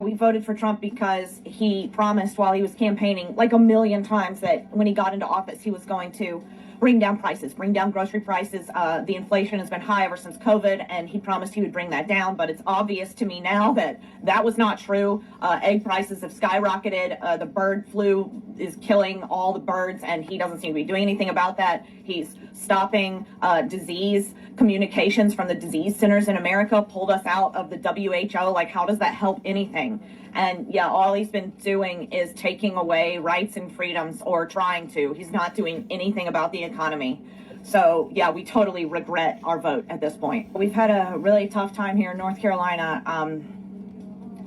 we voted for Trump because he promised while he was campaigning like a million times that when he got into office, he was going to bring down prices, bring down grocery prices. The inflation has been high ever since COVID, and he promised he would bring that down. But it's obvious to me now that that was not true. Egg prices have skyrocketed. The bird flu is killing all the birds, and he doesn't seem to be doing anything about that. He's stopping disease communications from the disease centers in America, pulled us out of the WHO. Like, how does that help anything? And yeah, all he's been doing is taking away rights and freedoms, or trying to. He's not doing anything about the economy. So yeah, we totally regret our vote at this point. We've had a really tough time here in North Carolina.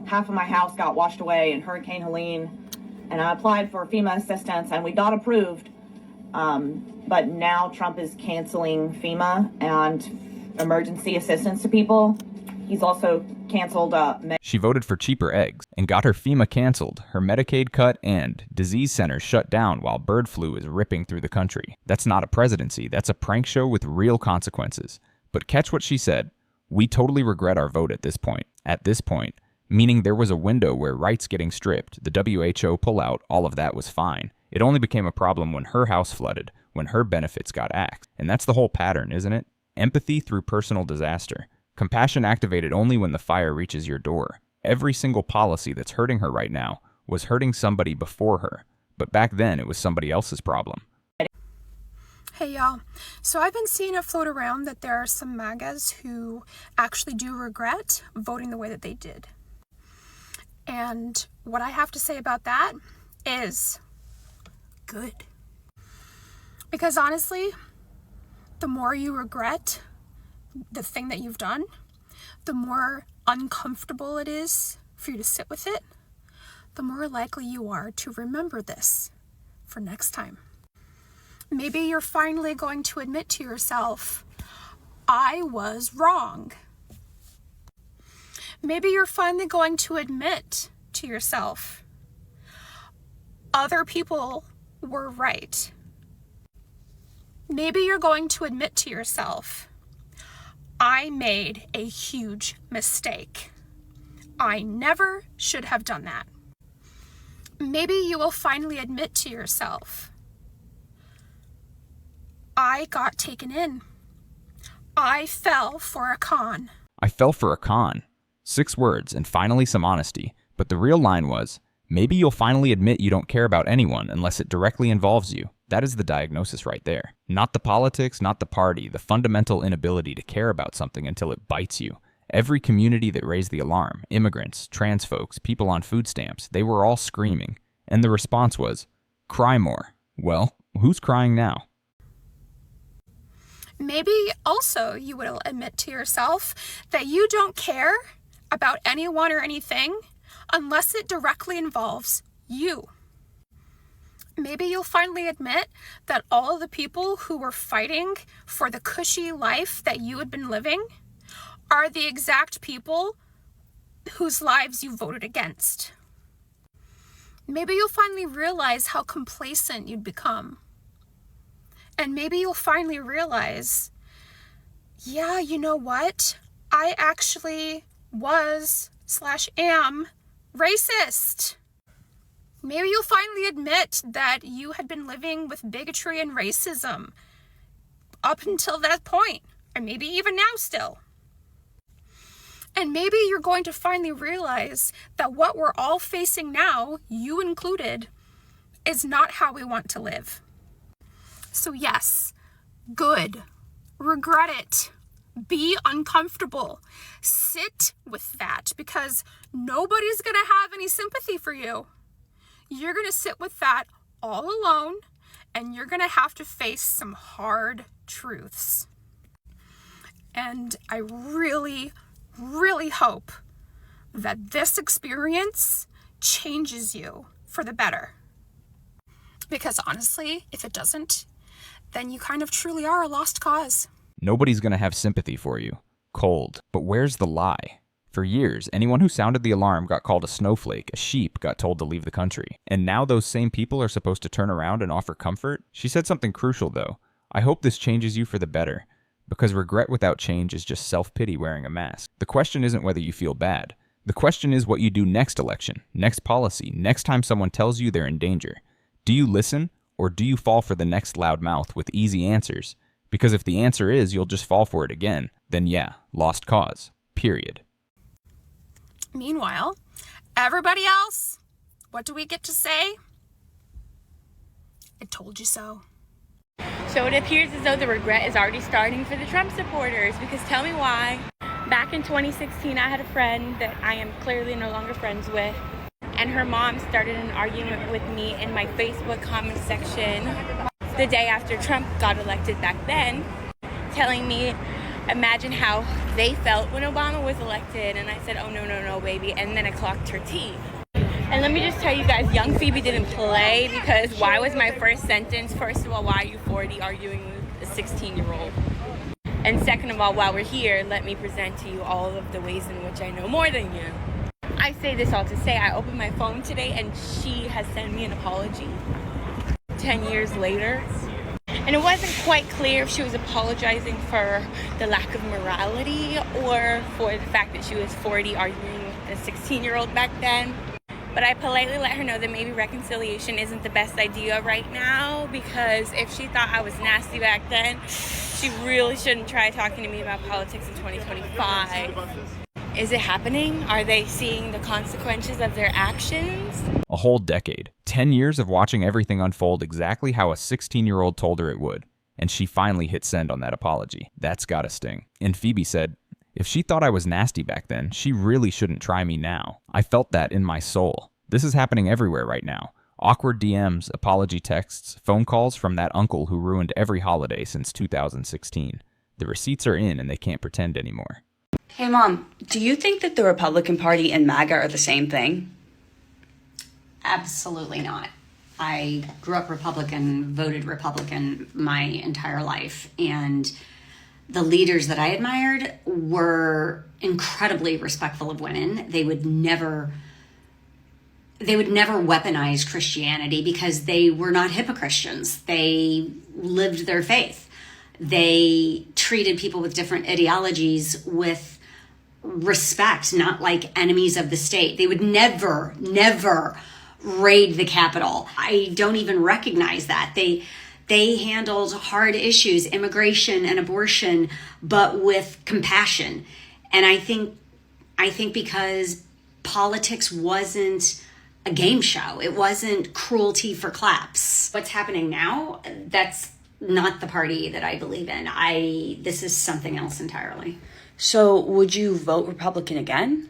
Half of my house got washed away in Hurricane Helene, and I applied for FEMA assistance and we got approved. But now Trump is canceling FEMA and emergency assistance to people. He's also canceled She voted for cheaper eggs and got her FEMA canceled, her Medicaid cut, and disease centers shut down while bird flu is ripping through the country. That's not a presidency, that's a prank show with real consequences. But catch what she said. We totally regret our vote at this point. At this point, meaning there was a window where rights getting stripped, the WHO pullout, all of that was fine. It only became a problem when her house flooded, when her benefits got axed. And that's the whole pattern, isn't it? Empathy through personal disaster. Compassion activated only when the fire reaches your door. Every single policy that's hurting her right now was hurting somebody before her, but back then it was somebody else's problem. Hey y'all, so I've been seeing it float around that there are some MAGAs who actually do regret voting the way that they did. And what I have to say about that is good. Because honestly, the more you regret the thing that you've done, the more uncomfortable it is for you to sit with it, the more likely you are to remember this for next time. Maybe you're finally going to admit to yourself, I was wrong. Maybe you're finally going to admit to yourself, other people were right. Maybe you're going to admit to yourself, I made a huge mistake. I never should have done that. Maybe you will finally admit to yourself, I got taken in. I fell for a con. I fell for a con. 6 words and finally some honesty. But the real line was, maybe you'll finally admit you don't care about anyone unless it directly involves you. That is the diagnosis right there. Not the politics, not the party, the fundamental inability to care about something until it bites you. Every community that raised the alarm, immigrants, trans folks, people on food stamps, they were all screaming. And the response was, cry more. Well, who's crying now? Maybe also you will admit to yourself that you don't care about anyone or anything unless it directly involves you. Maybe you'll finally admit that all of the people who were fighting for the cushy life that you had been living are the exact people whose lives you voted against. Maybe you'll finally realize how complacent you'd become. And maybe you'll finally realize, yeah, you know what? I actually was/am racist. Maybe you'll finally admit that you had been living with bigotry and racism up until that point, or maybe even now still. And maybe you're going to finally realize that what we're all facing now, you included, is not how we want to live. So yes, good. Regret it. Be uncomfortable. Sit with that, because nobody's going to have any sympathy for you. You're going to sit with that all alone, and you're going to have to face some hard truths. And I really, really hope that this experience changes you for the better. Because honestly, if it doesn't, then you kind of truly are a lost cause. Nobody's going to have sympathy for you. Cold. But where's the lie? For years, anyone who sounded the alarm got called a snowflake, a sheep got told to leave the country. And now those same people are supposed to turn around and offer comfort? She said something crucial though. I hope this changes you for the better. Because regret without change is just self-pity wearing a mask. The question isn't whether you feel bad. The question is what you do next election, next policy, next time someone tells you they're in danger. Do you listen, or do you fall for the next loud mouth with easy answers? Because if the answer is you'll just fall for it again, then yeah, lost cause. Period. Meanwhile, everybody else, what do we get to say? I told you so. So it appears as though the regret is already starting for the Trump supporters, because tell me why. Back in 2016, I had a friend that I am clearly no longer friends with, and her mom started an argument with me in my Facebook comment section the day after Trump got elected back then, telling me, imagine how they felt when Obama was elected. And I said, oh, no, baby. And then I clocked her tea. And let me just tell you guys, young Phoebe didn't play, because why was my first sentence, first of all, why are you 40 arguing with a 16-year-old? And second of all, while we're here, let me present to you all of the ways in which I know more than you. I say this all to say, I opened my phone today and she has sent me an apology 10 years later. And it wasn't quite clear if she was apologizing for the lack of morality or for the fact that she was 40 arguing with a 16-year-old back then. But I politely let her know that maybe reconciliation isn't the best idea right now, because if she thought I was nasty back then, she really shouldn't try talking to me about politics in 2025. Is it happening? Are they seeing the consequences of their actions? A whole decade. 10 years of watching everything unfold exactly how a 16-year-old told her it would. And she finally hit send on that apology. That's gotta sting. And Phoebe said, if she thought I was nasty back then, she really shouldn't try me now. I felt that in my soul. This is happening everywhere right now. Awkward DMs, apology texts, phone calls from that uncle who ruined every holiday since 2016. The receipts are in and they can't pretend anymore. Hey, Mom, do you think that the Republican Party and MAGA are the same thing? Absolutely not. I grew up Republican, voted Republican my entire life, and the leaders that I admired were incredibly respectful of women. They would never weaponize Christianity because they were not hypocristians. They lived their faith. They treated people with different ideologies with respect, not like enemies of the state. They would never raid the Capitol. I don't even recognize that. They handled hard issues, immigration and abortion, but with compassion. And I think because politics wasn't a game show, it wasn't cruelty for claps. What's happening now, that's not the party that I believe in. This is something else entirely. So would you vote Republican again?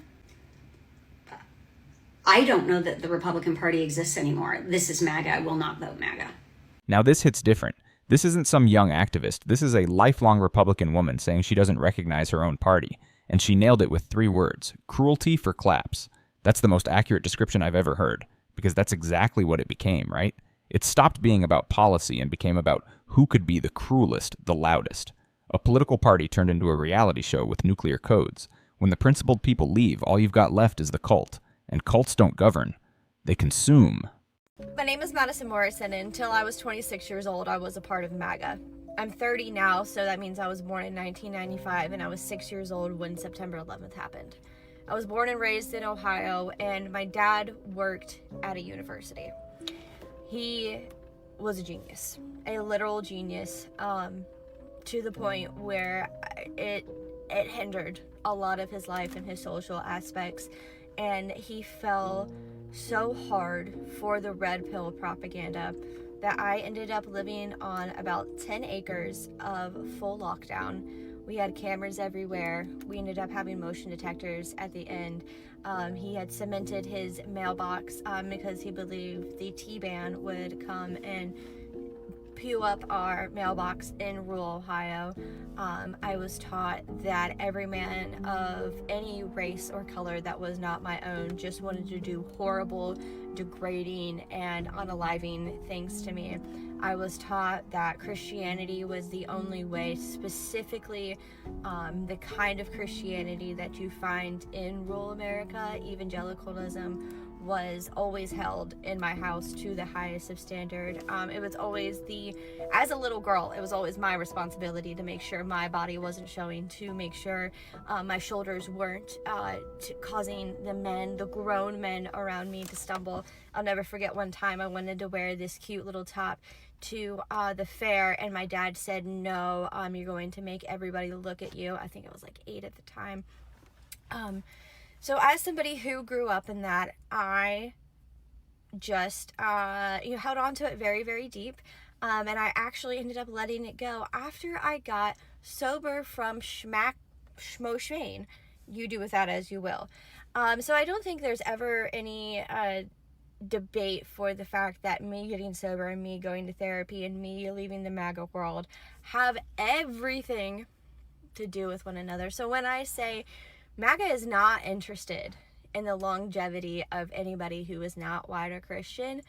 I don't know that the Republican Party exists anymore. This is MAGA. I will not vote MAGA. Now this hits different. This isn't some young activist. This is a lifelong Republican woman saying she doesn't recognize her own party. And she nailed it with 3 words: cruelty for claps. That's the most accurate description I've ever heard, because that's exactly what it became, right? It stopped being about policy and became about who could be the cruelest, the loudest. A political party turned into a reality show with nuclear codes. When the principled people leave, all you've got left is the cult. And cults don't govern. They consume. My name is Madison Morrison, and until I was 26 years old, I was a part of MAGA. I'm 30 now, so that means I was born in 1995, and I was 6 years old when September 11th happened. I was born and raised in Ohio, and my dad worked at a university. He was a genius, a literal genius, to the point where it hindered a lot of his life and his social aspects. And he fell so hard for the red pill propaganda that I ended up living on about 10 acres of full lockdown. We had cameras everywhere. We ended up having motion detectors at the end. He had cemented his mailbox because he believed the T-ban would come and pew up our mailbox in rural Ohio. I was taught that every man of any race or color that was not my own just wanted to do horrible, degrading, and unaliving things to me. I was taught that Christianity was the only way, specifically the kind of Christianity that you find in rural America. Evangelicalism was always held in my house to the highest of standard. It was always as a little girl, it was always my responsibility to make sure my body wasn't showing, to make sure my shoulders weren't causing the grown men around me to stumble. I'll never forget one time I wanted to wear this cute little top to the fair, and my dad said, no, you're going to make everybody look at you. I think I was like 8 at the time. So as somebody who grew up in that, I just held on to it very, very deep. And I actually ended up letting it go after I got sober from schmo schmain. You do with that as you will. So I don't think there's ever any debate for the fact that me getting sober and me going to therapy and me leaving the MAGA world have everything to do with one another. So when I say MAGA is not interested in the longevity of anybody who is not white or Christian,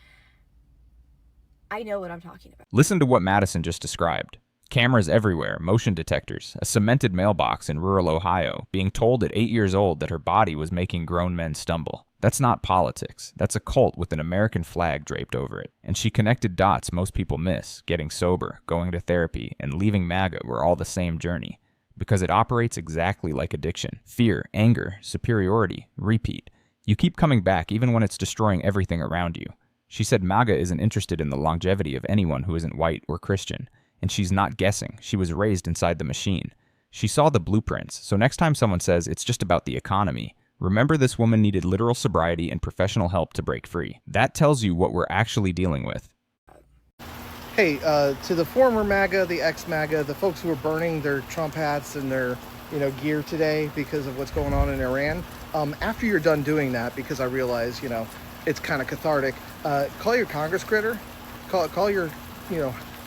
I know what I'm talking about. Listen to what Madison just described. Cameras everywhere, motion detectors, a cemented mailbox in rural Ohio, being told at 8 years old that her body was making grown men stumble. That's not politics. That's a cult with an American flag draped over it. And she connected dots most people miss. Getting sober, going to therapy, and leaving MAGA were all the same journey. Because it operates exactly like addiction. Fear, anger, superiority, repeat. You keep coming back even when it's destroying everything around you. She said MAGA isn't interested in the longevity of anyone who isn't white or Christian. And she's not guessing. She was raised inside the machine. She saw the blueprints, so next time someone says it's just about the economy, remember this woman needed literal sobriety and professional help to break free. That tells you what we're actually dealing with. Hey, to the former MAGA, the ex-MAGA, the folks who are burning their Trump hats and their, gear today because of what's going on in Iran, after you're done doing that, because I realize, it's kind of cathartic, call your Congress critter, call your,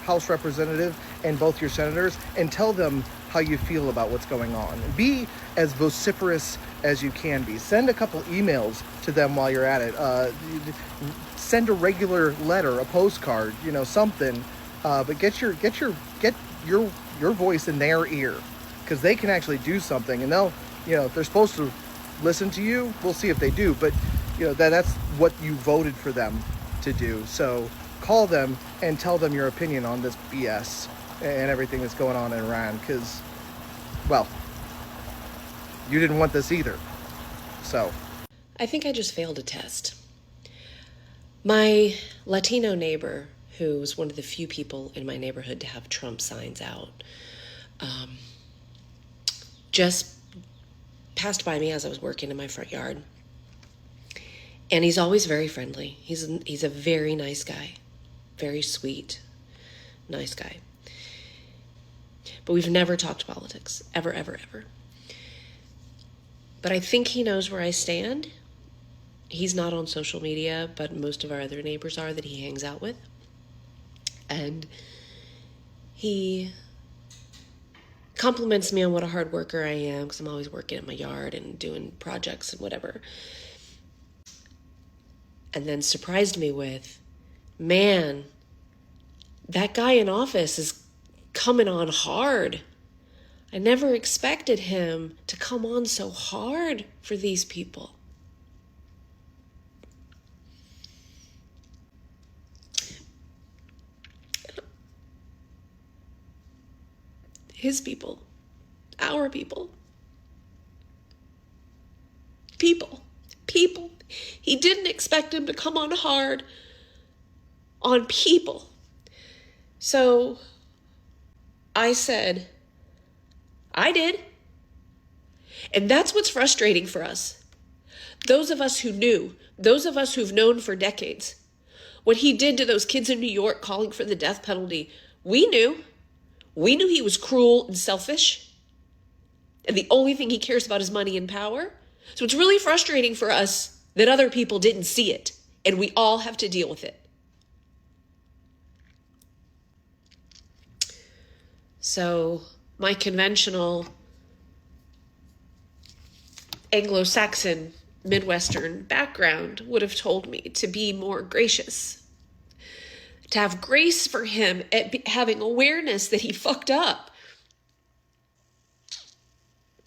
House representative and both your senators and tell them how you feel about what's going on. Be as vociferous as you can be. Send a couple emails to them while you're at it. Send a regular letter, a postcard, something. But get your voice in their ear, because they can actually do something, and they'll, if they're supposed to listen to you, we'll see if they do. But that's what you voted for them to do. So call them and tell them your opinion on this BS and everything that's going on in Iran, because, well, you didn't want this either. So I think I just failed a test. My Latino neighbor, who was one of the few people in my neighborhood to have Trump signs out, just passed by me as I was working in my front yard. And he's always very friendly. He's a very nice guy. Very sweet, nice guy. But we've never talked politics, ever, ever, ever. But I think he knows where I stand. He's not on social media, but most of our other neighbors are that he hangs out with. And he compliments me on what a hard worker I am, because I'm always working in my yard and doing projects and whatever. And then surprised me with, man, that guy in office is coming on hard. I never expected him to come on so hard for these people. His people, our people. People. He didn't expect him to come on hard on people. So I said, I did. And that's what's frustrating for us. Those of us who knew, those of us who've known for decades, what he did to those kids in New York calling for the death penalty, we knew. We knew he was cruel and selfish. And the only thing he cares about is money and power. So it's really frustrating for us that other people didn't see it. And we all have to deal with it. So my conventional Anglo-Saxon Midwestern background would have told me to be more gracious, to have grace for him at having awareness that he fucked up.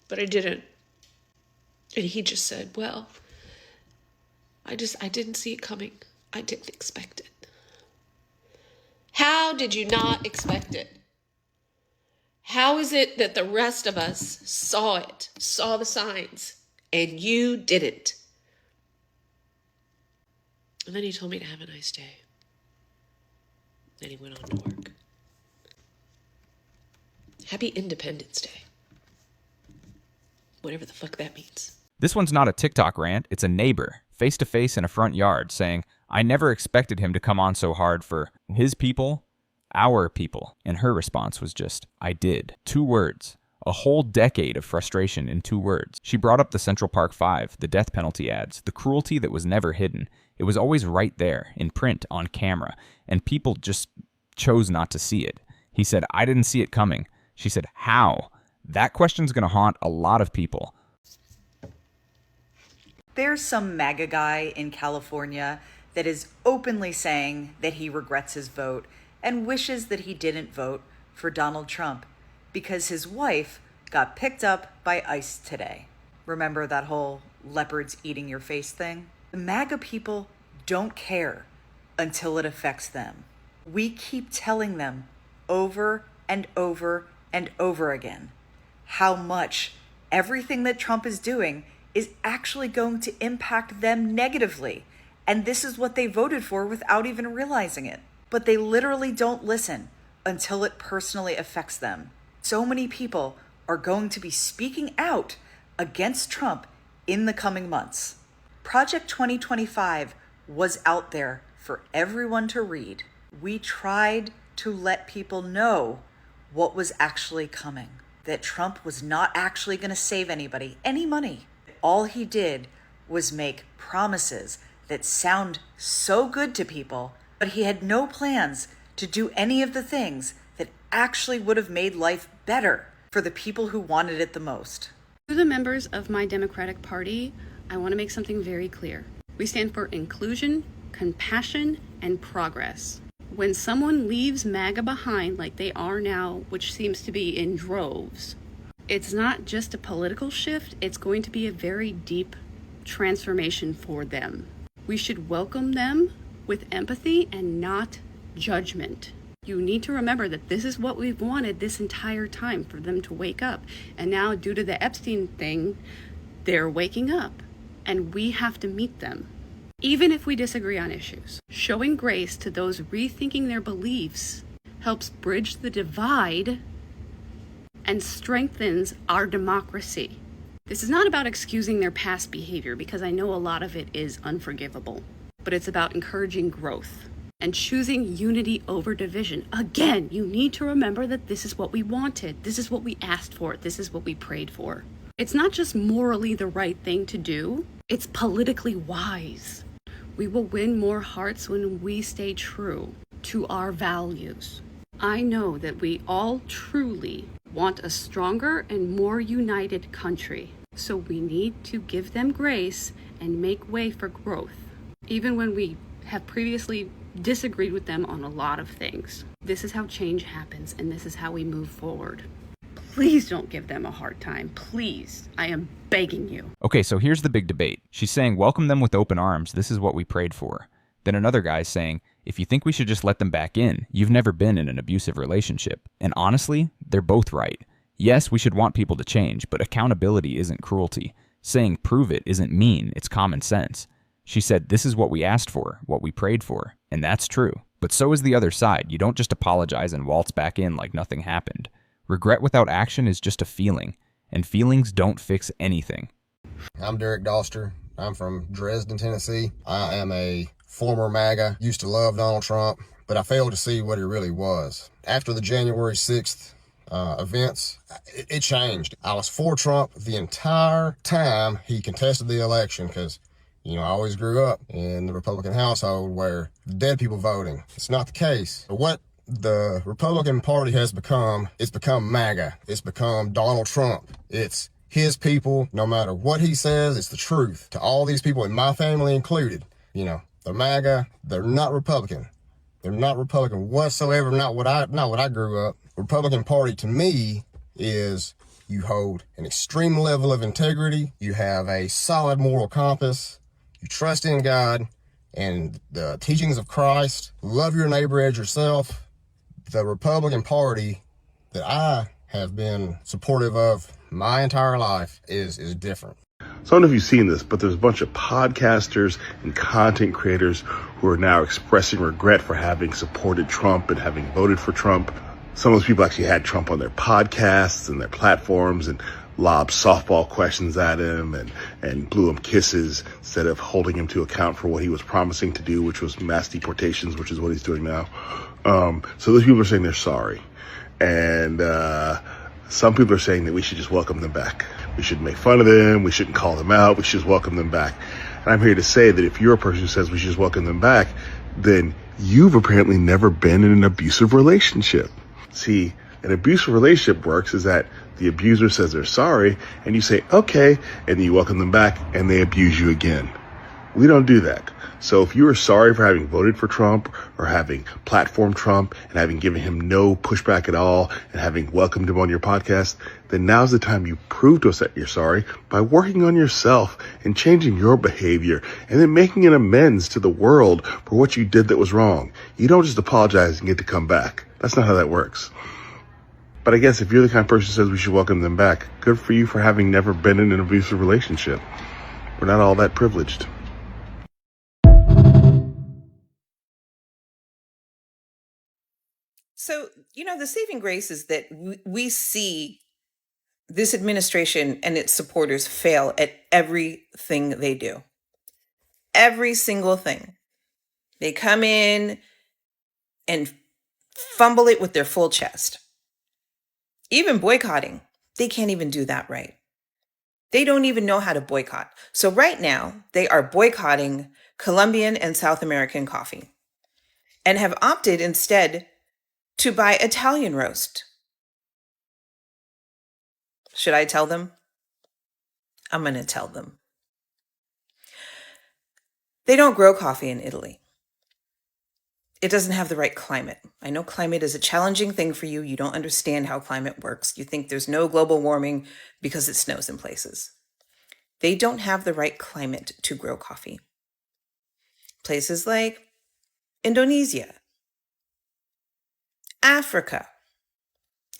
But I didn't. And he just said, well, I didn't see it coming. I didn't expect it. How did you not expect it? How is it that the rest of us saw it, saw the signs, and you didn't? And then he told me to have a nice day. Then he went on to work. Happy Independence Day. Whatever the fuck that means. This one's not a TikTok rant, it's a neighbor, face to face in a front yard, saying, I never expected him to come on so hard for his people, our people. And her response was just, I did. 2 words. A whole decade of frustration in 2 words. She brought up the Central Park 5, the death penalty ads, the cruelty that was never hidden. It was always right there, in print, on camera, and people just chose not to see it. He said, I didn't see it coming. She said, how? That question's going to haunt a lot of people. There's some MAGA guy in California that is openly saying that he regrets his vote and wishes that he didn't vote for Donald Trump because his wife got picked up by ICE today. Remember that whole leopards eating your face thing? The MAGA people don't care until it affects them. We keep telling them over and over and over again how much everything that Trump is doing is actually going to impact them negatively. And this is what they voted for without even realizing it. But they literally don't listen until it personally affects them. So many people are going to be speaking out against Trump in the coming months. Project 2025 was out there for everyone to read. We tried to let people know what was actually coming, that Trump was not actually going to save anybody any money. All he did was make promises that sound so good to people, but he had no plans to do any of the things that actually would have made life better for the people who wanted it the most. To the members of my Democratic Party, I want to make something very clear. We stand for inclusion, compassion, and progress. When someone leaves MAGA behind like they are now, which seems to be in droves, it's not just a political shift, it's going to be a very deep transformation for them. We should welcome them with empathy and not judgment. You need to remember that this is what we've wanted this entire time, for them to wake up. And now, due to the Epstein thing, they're waking up, and we have to meet them. Even if we disagree on issues, showing grace to those rethinking their beliefs helps bridge the divide and strengthens our democracy. This is not about excusing their past behavior, because I know a lot of it is unforgivable, but it's about encouraging growth and choosing unity over division. Again, you need to remember that this is what we wanted. This is what we asked for. This is what we prayed for. It's not just morally the right thing to do, it's politically wise. We will win more hearts when we stay true to our values. I know that we all truly want a stronger and more united country, so we need to give them grace and make way for growth, even when we have previously disagreed with them on a lot of things. This is how change happens, and this is how we move forward. Please don't give them a hard time. Please. I am begging you. Okay, so here's the big debate. She's saying, welcome them with open arms. This is what we prayed for. Then another guy's saying, if you think we should just let them back in, you've never been in an abusive relationship. And honestly, they're both right. Yes, we should want people to change, but accountability isn't cruelty. Saying prove it isn't mean, it's common sense. She said, this is what we asked for, what we prayed for. And that's true. But so is the other side. You don't just apologize and waltz back in like nothing happened. Regret without action is just a feeling, and feelings don't fix anything. I'm Derek Doster. I'm from Dresden, Tennessee. I am a former MAGA, used to love Donald Trump, but I failed to see what he really was. After the January 6th events, it changed. I was for Trump the entire time he contested the election because, you know, I always grew up in the Republican household where dead people voting. It's not the case. But what the Republican Party has become, it's become MAGA. It's become Donald Trump. It's his people. No matter what he says, it's the truth. To all these people, and my family included, you know, they're MAGA. They're not Republican. They're not Republican whatsoever. Not what I grew up. Republican Party to me is you hold an extreme level of integrity. You have a solid moral compass. you trust in God and the teachings of Christ, love your neighbor as yourself, the Republican Party that I have been supportive of my entire life is different. So I don't know if you've seen this, but there's a bunch of podcasters and content creators who are now expressing regret for having supported Trump and having voted for Trump. Some of those people actually had Trump on their podcasts and their platforms and lobbed softball questions at him and blew him kisses instead of holding him to account for what he was promising to do, which was mass deportations, which is what he's doing now. So those people are saying they're sorry. And some people are saying that we should just welcome them back. We shouldn't make fun of them. We shouldn't call them out. We should just welcome them back. And I'm here to say that if you're a person who says we should just welcome them back, then you've apparently never been in an abusive relationship. See, an abusive relationship works is that the abuser says they're sorry, and you say, okay, and then you welcome them back, and they abuse you again. We don't do that. So if you are sorry for having voted for Trump or having platformed Trump and having given him no pushback at all and having welcomed him on your podcast, then now's the time you prove to us that you're sorry by working on yourself and changing your behavior and then making an amends to the world for what you did that was wrong. You don't just apologize and get to come back. That's not how that works. But I guess if you're the kind of person who says we should welcome them back, good for you for having never been in an abusive relationship. We're not all that privileged. So, the saving grace is that we see this administration and its supporters fail at everything they do. Every single thing. They come in and fumble it with their full chest. Even boycotting, they can't even do that right. They don't even know how to boycott. So right now, they are boycotting Colombian and South American coffee and have opted instead to buy Italian roast. Should I tell them? I'm going to tell them. They don't grow coffee in Italy. It doesn't have the right climate. I know climate is a challenging thing for you. You don't understand how climate works. You think there's no global warming because it snows in places. They don't have the right climate to grow coffee. Places like Indonesia, Africa,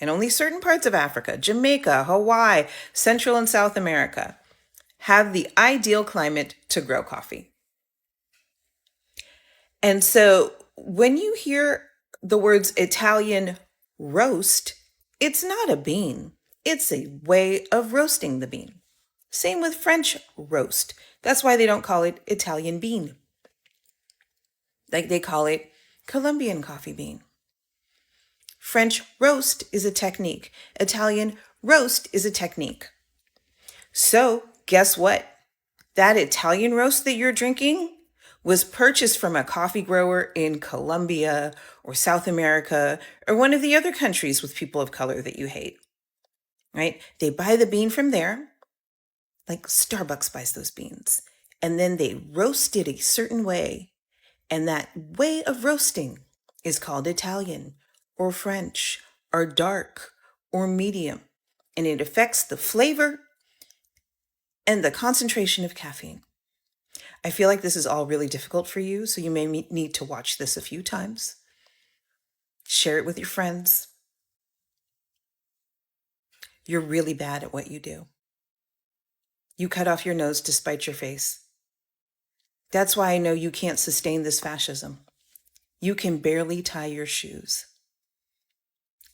and only certain parts of Africa, Jamaica, Hawaii, Central and South America, have the ideal climate to grow coffee. And so when you hear the words Italian roast, it's not a bean. It's a way of roasting the bean. Same with French roast. That's why they don't call it Italian bean. Like they call it Colombian coffee bean. French roast is a technique. Italian roast is a technique. So guess what? That Italian roast that you're drinking was purchased from a coffee grower in Colombia or South America or one of the other countries with people of color that you hate, right? They buy the bean from there, like Starbucks buys those beans, and then they roast it a certain way. And that way of roasting is called Italian or French or dark or medium. And it affects the flavor and the concentration of caffeine. I feel like this is all really difficult for you, so you may need to watch this a few times. Share it with your friends. You're really bad at what you do. You cut off your nose to spite your face. That's why I know you can't sustain this fascism. You can barely tie your shoes.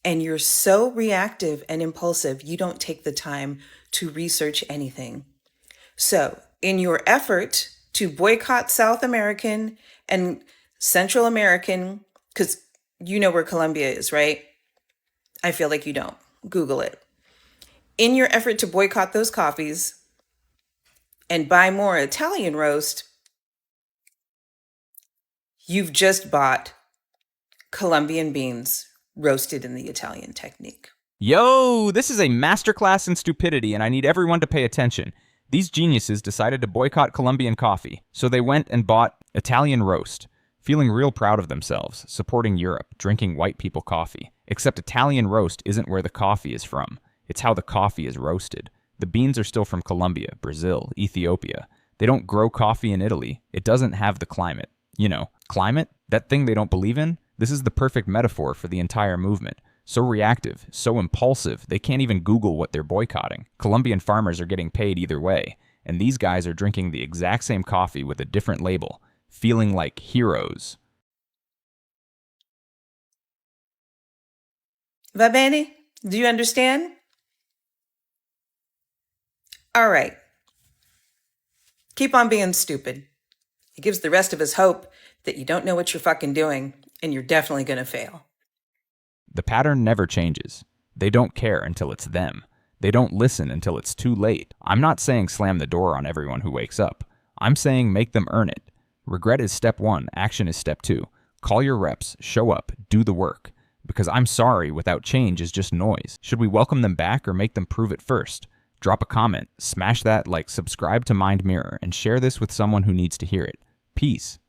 And you're so reactive and impulsive, you don't take the time to research anything. So, in your effort to boycott South American and Central American, because you know where Colombia is, right? I feel like you don't. Google it. In your effort to boycott those coffees and buy more Italian roast, you've just bought Colombian beans roasted in the Italian technique. Yo, this is a masterclass in stupidity, and I need everyone to pay attention. These geniuses decided to boycott Colombian coffee, so they went and bought Italian roast, feeling real proud of themselves, supporting Europe, drinking white people coffee. Except Italian roast isn't where the coffee is from. It's how the coffee is roasted. The beans are still from Colombia, Brazil, Ethiopia. They don't grow coffee in Italy. It doesn't have the climate. You know, climate? That thing they don't believe in? This is the perfect metaphor for the entire movement. So reactive, so impulsive, they can't even Google what they're boycotting. Colombian farmers are getting paid either way, and these guys are drinking the exact same coffee with a different label, feeling like heroes. Va bene? Do you understand? All right. Keep on being stupid. It gives the rest of us hope that you don't know what you're fucking doing, and you're definitely going to fail. The pattern never changes. They don't care until it's them. They don't listen until it's too late. I'm not saying slam the door on everyone who wakes up. I'm saying make them earn it. Regret is step 1, action is step 2. Call your reps, show up, do the work. Because I'm sorry without change is just noise. Should we welcome them back or make them prove it first? Drop a comment, smash that like, subscribe to Mind Mirror, and share this with someone who needs to hear it. Peace.